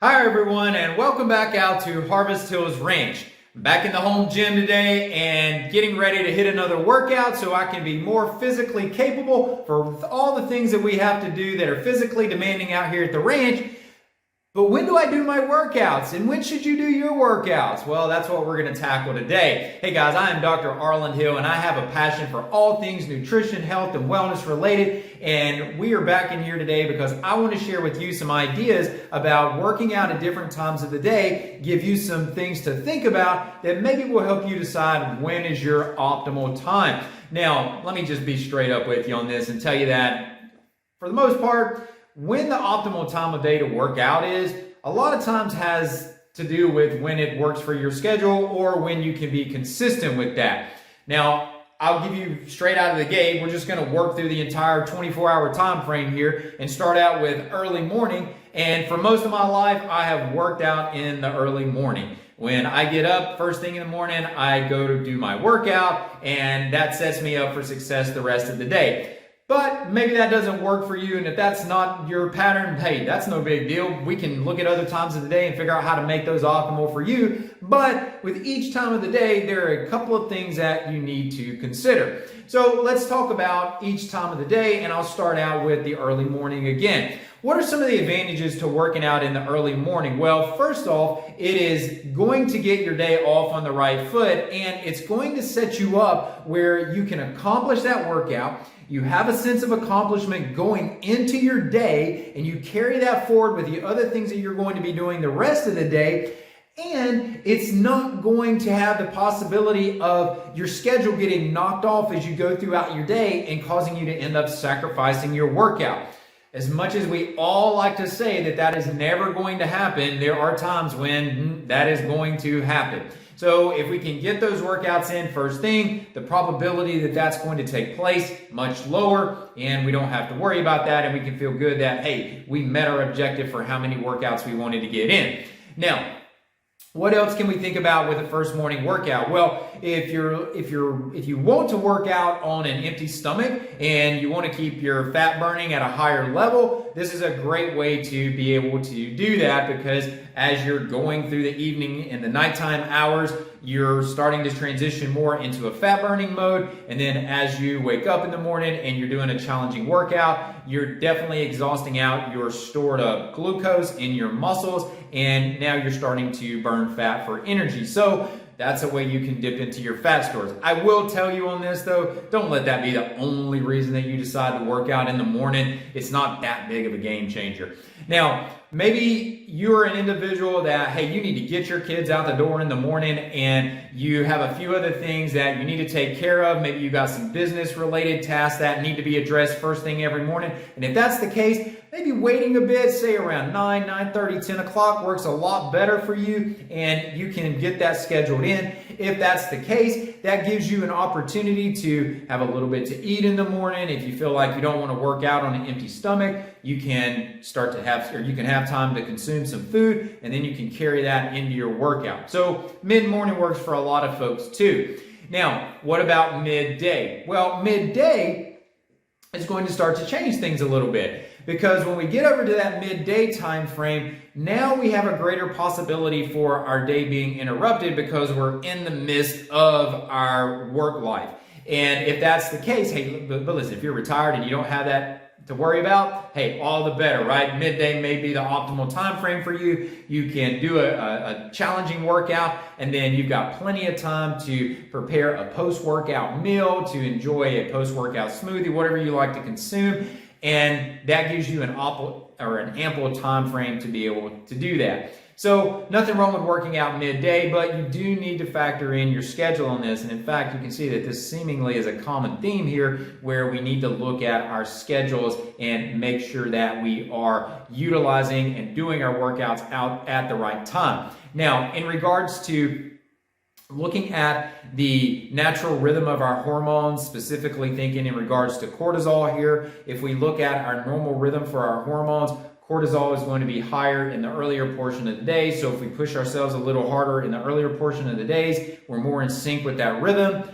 Hi everyone, and welcome back out to Harvest Hills Ranch. I'm back in the home gym today and getting ready to hit another workout so I can be more physically capable for all the things that we have to do that are physically demanding out here at the ranch. But when do I do my workouts, and when should you do your workouts? Well, that's what we're going to tackle today. Hey guys, I am Dr. Arland Hill, and I have a passion for all things nutrition, health, and wellness related. And we are back in here today because I want to share with you some ideas about working out at different times of the day, give you some things to think about that maybe will help you decide when is your optimal time. Now, let me just be straight up with you on this and tell you that for the most part, when the optimal time of day to work out is, a lot of times has to do with when it works for your schedule or when you can be consistent with that. Now, I'll give you straight out of the gate, we're just going to work through the entire 24-hour time frame here and start out with early morning. And for most of my life, I have worked out in the early morning. When I get up first thing in the morning, I go to do my workout, and that sets me up for success the rest of the day. But maybe that doesn't work for you, and if that's not your pattern, hey, that's no big deal. We can look at other times of the day and figure out how to make those optimal for you. But with each time of the day, there are a couple of things that you need to consider. So let's talk about each time of the day, and I'll start out with the early morning again. What are some of the advantages to working out in the early morning? Well, first off, it is going to get your day off on the right foot, and it's going to set you up where you can accomplish that workout. You have a sense of accomplishment going into your day, and you carry that forward with the other things that you're going to be doing the rest of the day. And it's not going to have the possibility of your schedule getting knocked off as you go throughout your day and causing you to end up sacrificing your workout. As much as we all like to say that that is never going to happen, there are times when that is going to happen. So if we can get those workouts in first thing, the probability that that's going to take place much lower, and we don't have to worry about that, and we can feel good that, hey, we met our objective for how many workouts we wanted to get in. Now, what else can we think about with a first morning workout? Well, if you want to work out on an empty stomach and you want to keep your fat burning at a higher level, this is a great way to be able to do that, because as you're going through the evening and the nighttime hours, you're starting to transition more into a fat burning mode. And then as you wake up in the morning and you're doing a challenging workout, you're definitely exhausting out your stored up glucose in your muscles, and now you're starting to burn fat for energy. So that's a way you can dip into your fat stores. I will tell you on this though, don't let that be the only reason that you decide to work out in the morning. It's not that big of a game changer. Now, maybe you're an individual that, hey, you need to get your kids out the door in the morning and you have a few other things that you need to take care of. Maybe you got some business related tasks that need to be addressed first thing every morning. And if that's the case, maybe waiting a bit, say around 9, 9:30, 10 o'clock works a lot better for you, and you can get that scheduled in. If that's the case, that gives you an opportunity to have a little bit to eat in the morning. If you feel like you don't want to work out on an empty stomach, you can start to have, or you can have time to consume some food, and then you can carry that into your workout. So mid-morning works for a lot of folks too. Now, what about midday? Well, midday is going to start to change things a little bit, because when we get over to that midday time frame, now we have a greater possibility for our day being interrupted because we're in the midst of our work life. And if that's the case, hey, but listen, if you're retired and you don't have that to worry about, hey, all the better, right? Midday may be the optimal time frame for you. You can do a challenging workout, and then you've got plenty of time to prepare a post-workout meal, to enjoy a post-workout smoothie, whatever you like to consume. And that gives you an ample time frame to be able to do that. So nothing wrong with working out midday, but you do need to factor in your schedule on this. And in fact, you can see that this seemingly is a common theme here, where we need to look at our schedules and make sure that we are utilizing and doing our workouts out at the right time. Now, in regards to looking at the natural rhythm of our hormones, specifically thinking in regards to cortisol here, if we look at our normal rhythm for our hormones, cortisol is going to be higher in the earlier portion of the day. So if we push ourselves a little harder in the earlier portion of the days, we're more in sync with that rhythm.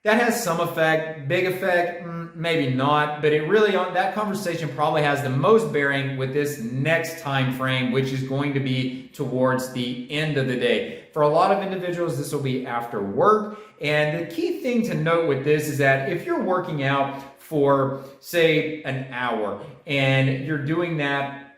That has some effect, big effect, maybe not, but it really, that conversation probably has the most bearing with this next time frame, which is going to be towards the end of the day. For a lot of individuals, this will be after work. And the key thing to note with this is that if you're working out for, say, an hour, and you're doing that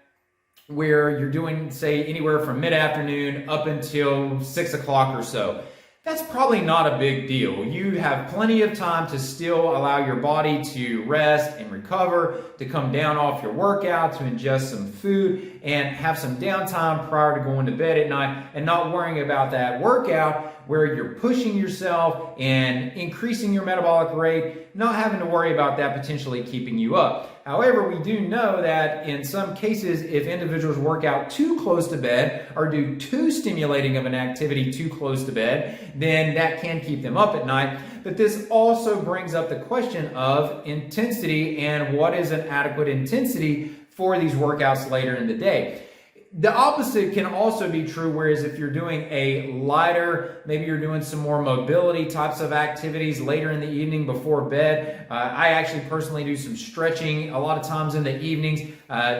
where you're doing, say, anywhere from mid-afternoon up until 6 o'clock or so, that's probably not a big deal. You have plenty of time to still allow your body to rest and recover, to come down off your workout, to ingest some food, and have some downtime prior to going to bed at night, and not worrying about that workout where you're pushing yourself and increasing your metabolic rate, not having to worry about that potentially keeping you up. However, we do know that in some cases, if individuals work out too close to bed or do too stimulating of an activity too close to bed, then that can keep them up at night. But this also brings up the question of intensity and what is an adequate intensity for these workouts later in the day. The opposite can also be true, whereas if you're doing a lighter, maybe you're doing some more mobility types of activities later in the evening before bed. I actually personally do some stretching a lot of times in the evenings,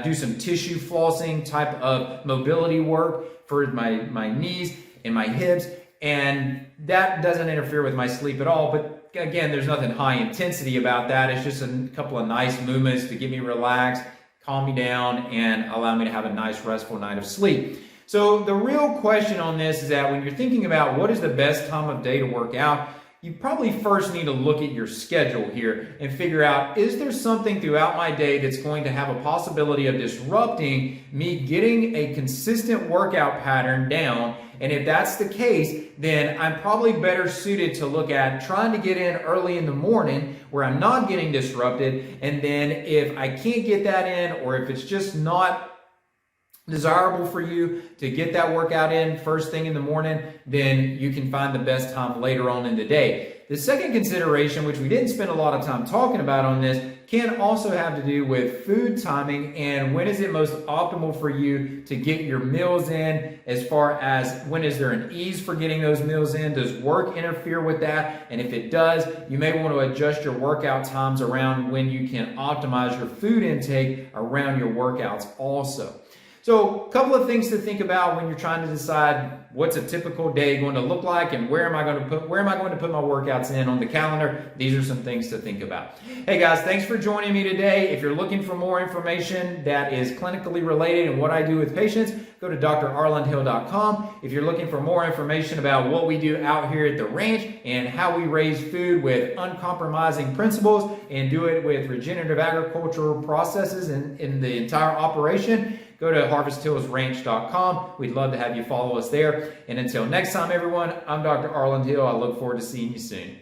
do some tissue flossing type of mobility work for my knees and my hips, and that doesn't interfere with my sleep at all. But again, there's nothing high intensity about that. It's just a couple of nice movements to get me relaxed, calm me down, and allow me to have a nice restful night of sleep. So the real question on this is that when you're thinking about what is the best time of day to work out, you probably first need to look at your schedule here and figure out, is there something throughout my day that's going to have a possibility of disrupting me getting a consistent workout pattern down? And if that's the case, then I'm probably better suited to look at trying to get in early in the morning where I'm not getting disrupted. And then if I can't get that in, or if it's just not desirable for you to get that workout in first thing in the morning, then you can find the best time later on in the day. The second consideration, which we didn't spend a lot of time talking about on this, can also have to do with food timing and when is it most optimal for you to get your meals in, as far as when is there an ease for getting those meals in? Does work interfere with that? And if it does, you may want to adjust your workout times around when you can optimize your food intake around your workouts also. So a couple of things to think about when you're trying to decide what's a typical day going to look like and where am I going to put my workouts in on the calendar. These are some things to think about. Hey guys, thanks for joining me today. If you're looking for more information that is clinically related and what I do with patients, go to drarlandhill.com. If you're looking for more information about what we do out here at the ranch and how we raise food with uncompromising principles and do it with regenerative agricultural processes in the entire operation, go to harvesthillsranch.com. We'd love to have you follow us there. And until next time, everyone, I'm Dr. Arland Hill. I look forward to seeing you soon.